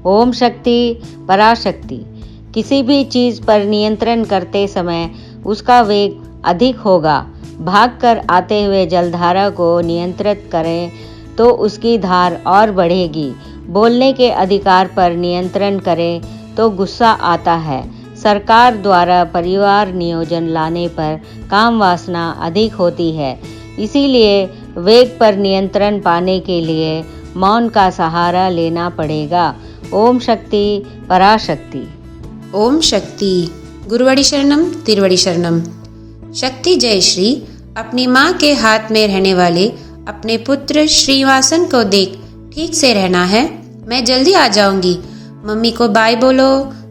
ओम शक्ति पराशक्ति। किसी भी चीज पर नियंत्रण करते समय उसका वेग अधिक होगा। भागकर आते हुए जलधारा को नियंत्रित करें तो उसकी धार और बढ़ेगी। बोलने के अधिकार पर नियंत्रण करें तो गुस्सा आता है। सरकार द्वारा परिवार नियोजन लाने पर काम वासना अधिक होती है। इसीलिए वेग पर नियंत्रण पाने के लिए मौन का सहारा लेना पड़ेगा। ओम शक्ति पराशक्ति। ओम शक्ति। गुरुवड़ी शरणम तिरुवड़ी शरणम। शक्ति जयश्री अपनी माँ के हाथ में रहने वाले अपने पुत्र श्रीवासन को देख ठीक से रहना है, मैं जल्दी आ जाऊंगी, मम्मी को बाय बोलो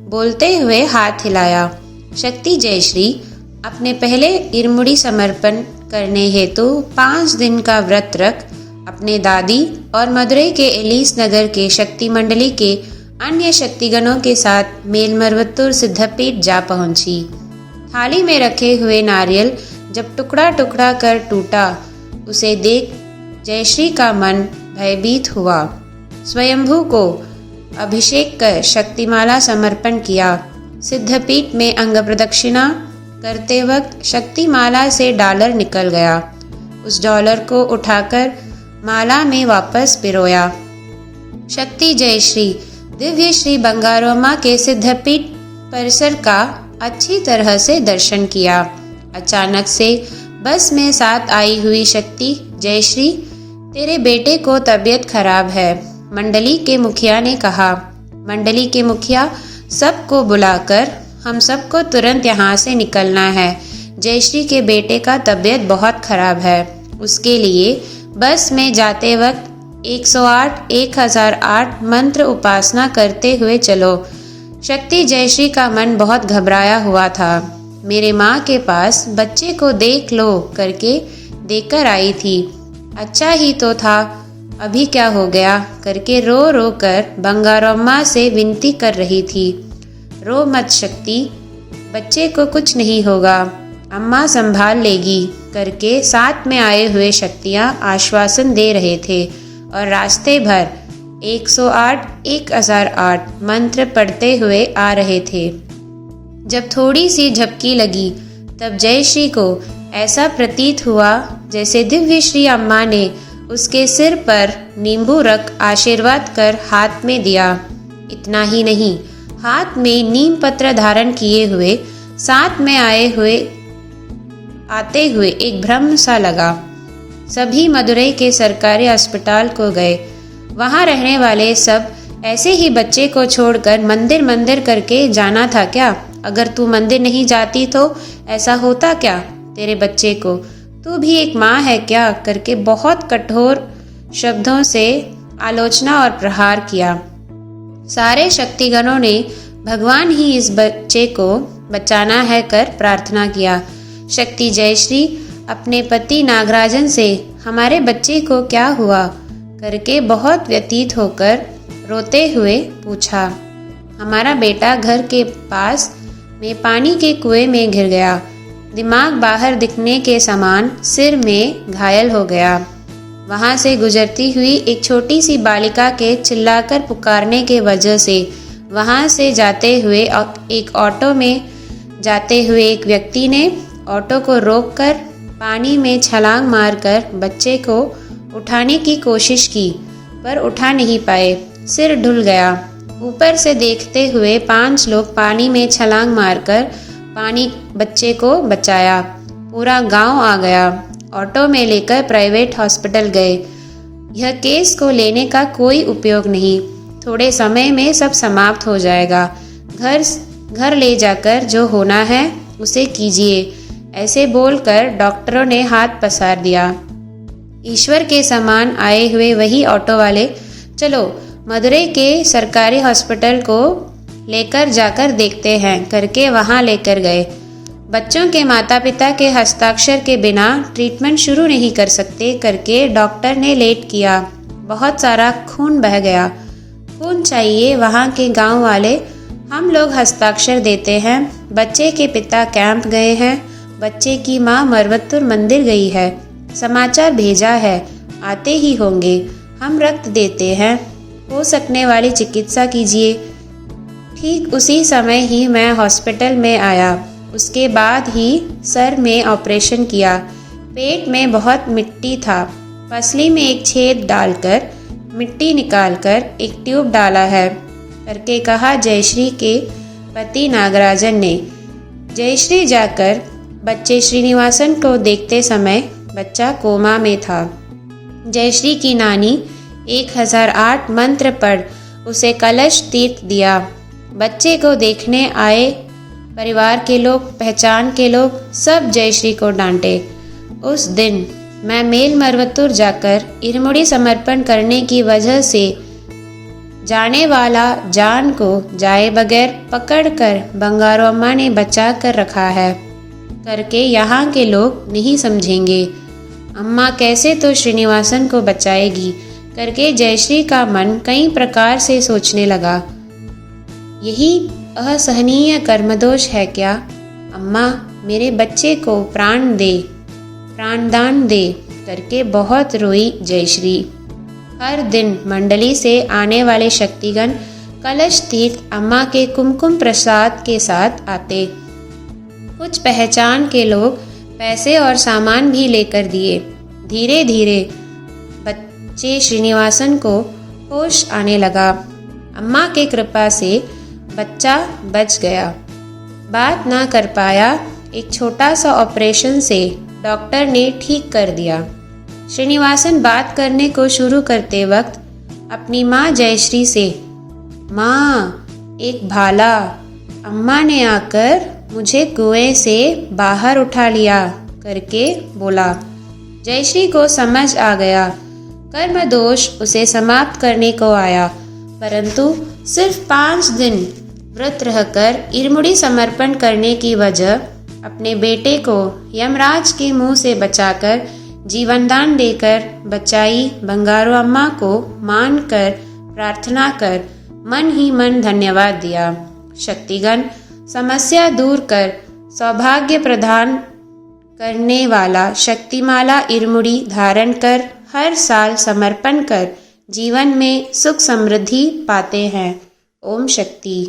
बोलते हुए हाथ हिलाया। शक्ति जयश्री अपने पहले इरमुड़ी समर्पण करने हेतु 5 दिन का व्रत रख अपने दादी और मदुरई के एलिस नगर के शक्ति मंडली के अन्य शक्तिगणों के साथ मेलमर्वतुर सिद्धपीठ जा पहुंची। थाली में रखे हुए नारियल जब टुकड़ा टुकड़ा कर टूटा, उसे देख जयश्री का मन भयभीत हुआ। स्वयंभू को अभिषेक कर शक्तिमाला समर्पण किया। सिद्धपीठ में अंग प्रदक्षिणा करते वक्त शक्तिमाला से डॉलर निकल गया। उस डॉलर को उठाकर माला में वापस पिरोया। शक्ति जयश्री दिव्य श्री बंगारोमा के सिद्धपीठ परिसर का अच्छी तरह से दर्शन किया। अचानक से बस में साथ आई हुई शक्ति जयश्री, तेरे बेटे को तबीयत खराब है, मंडली के मुखिया ने कहा। मंडली के मुखिया सबको बुलाकर हम सबको तुरंत यहाँ से निकलना है, जयश्री के बेटे का तबीयत बहुत खराब है, उसके लिए बस में जाते वक्त 108 1008 मंत्र उपासना करते हुए चलो। शक्ति जयश्री का मन बहुत घबराया हुआ था। मेरे माँ के पास बच्चे को देख लो करके देकर आई थी, अच्छा ही तो था, अभी क्या हो गया करके रो रो कर बंगारम्मा से विनती कर रही थी। रो मत शक्ति, बच्चे को कुछ नहीं होगा, अम्मा संभाल लेगी करके साथ में आए हुए शक्तियाँ आश्वासन दे रहे थे और रास्ते भर 108 1008 मंत्र पढ़ते हुए आ रहे थे। जब थोड़ी सी झपकी लगी तब जयश्री को ऐसा प्रतीत हुआ जैसे दिव्य श्री अम्मा ने उसके सिर पर नींबू रख आशीर्वाद कर हाथ में दिया। इतना ही नहीं, हाथ में नीम पत्र धारण किए हुए साथ में आते हुए एक भ्रम सा लगा। सभी मदुरई के सरकारी अस्पताल को गए। वहाँ रहने वाले सब ऐसे ही बच्चे को छोड़कर मंदिर मंदिर करके जाना था क्या? अगर तू मंदिर नहीं जाती तो ऐसा होता क्या तेरे बच्चे को? तू भी एक माँ है क्या करके बहुत कठोर शब्दों से आलोचना और प्रहार किया। सारे शक्तिगणों ने भगवान ही इस बच्चे को बचाना है कर प्रार्थना किया। शक्ति जयश्री अपने पति नागराजन से हमारे बच्चे को क्या हुआ करके बहुत व्यतीत होकर रोते हुए पूछा। हमारा बेटा घर के पास में पानी के कुएं में गिर गया, दिमाग बाहर दिखने के समान सिर में घायल हो गया। वहां से गुजरती हुई एक छोटी सी बालिका के चिल्लाकर पुकारने के वजह से वहां से जाते हुए एक ऑटो में जाते हुए एक व्यक्ति ने ऑटो को रोककर पानी में छलांग मारकर बच्चे को उठाने की कोशिश की, पर उठा नहीं पाए, सिर ढुल गया। ऊपर से देखते हुए 5 लोग पानी में छलांग मारकर बच्चे को बचाया। पूरा गांव आ गया। ऑटो में लेकर प्राइवेट हॉस्पिटल गए। यह केस को लेने का कोई उपयोग नहीं, थोड़े समय में सब समाप्त हो जाएगा। घर ले जाकर जो होना है उसे कीजिए, ऐसे बोलकर डॉक्टरों ने हाथ पसार दिया। ईश्वर के समान आए हुए वही ऑटो वाले, चलो मदुरई के सरकारी हॉस्पिटल को लेकर जाकर देखते हैं करके वहां लेकर गए। बच्चों के माता पिता के हस्ताक्षर के बिना ट्रीटमेंट शुरू नहीं कर सकते करके डॉक्टर ने लेट किया। बहुत सारा खून बह गया। खून चाहिए वहाँ के गांव वाले, हम लोग हस्ताक्षर देते हैं। बच्चे के पिता कैंप गए हैं, बच्चे की माँ मरवतुर मंदिर गई है, समाचार भेजा है, आते ही होंगे। हम रक्त देते हैं। हो सकने वाली चिकित्सा कीजिए। ठीक उसी समय ही मैं हॉस्पिटल में आया। उसके बाद ही सर में ऑपरेशन किया। पेट में बहुत मिट्टी था। पसली में एक छेद डालकर मिट्टी निकालकर एक ट्यूब डाला है करके कहा जयश्री के पति नागराजन ने। जयश्री जाकर बच्चे श्रीनिवासन को देखते समय बच्चा कोमा में था। जयश्री की नानी 1008 मंत्र पढ़ उसे कलश तीर्थ दिया। बच्चे को देखने आए परिवार के लोग, पहचान के लोग सब जयश्री को डांटे। उस दिन मैं मेल मरवतुर जाकर इरमुड़ी समर्पण करने की वजह से जाने वाला जान को जाए बगैर पकड़कर बंगारो अम्मा ने बचा कर रखा है करके यहाँ के लोग नहीं समझेंगे। अम्मा कैसे तो श्रीनिवासन को बचाएगी करके जयश्री का मन कई प्रकार से सोचने लगा। यही असहनीय कर्मदोष है क्या? अम्मा मेरे बच्चे को प्राणदान दे करके बहुत रोई जयश्री। हर दिन मंडली से आने वाले शक्तिगण कलश तीर्थ अम्मा के कुमकुम प्रसाद के साथ आते। कुछ पहचान के लोग पैसे और सामान भी लेकर दिए। धीरे धीरे बच्चे श्रीनिवासन को होश आने लगा। अम्मा के कृपा से बच्चा बच गया। बात ना कर पाया, एक छोटा सा ऑपरेशन से डॉक्टर ने ठीक कर दिया। श्रीनिवासन बात करने को शुरू करते वक्त अपनी माँ जयश्री से, माँ एक भाला, अम्मा ने आकर मुझे कुएं से बाहर उठा लिया करके बोला। जयश्री को समझ आ गया कर्म दोष उसे समाप्त करने को आया, परंतु सिर्फ 5 दिन व्रत रहकर इरमुड़ी समर्पण करने की वजह अपने बेटे को यमराज के मुंह से बचाकर जीवनदान देकर बचाई बंगारो अम्मा को मानकर प्रार्थना कर मन ही मन धन्यवाद दिया। शक्तिगण समस्या दूर कर सौभाग्य प्रदान करने वाला शक्तिमाला इरमुड़ी धारण कर हर साल समर्पण कर जीवन में सुख समृद्धि पाते हैं। ओम शक्ति।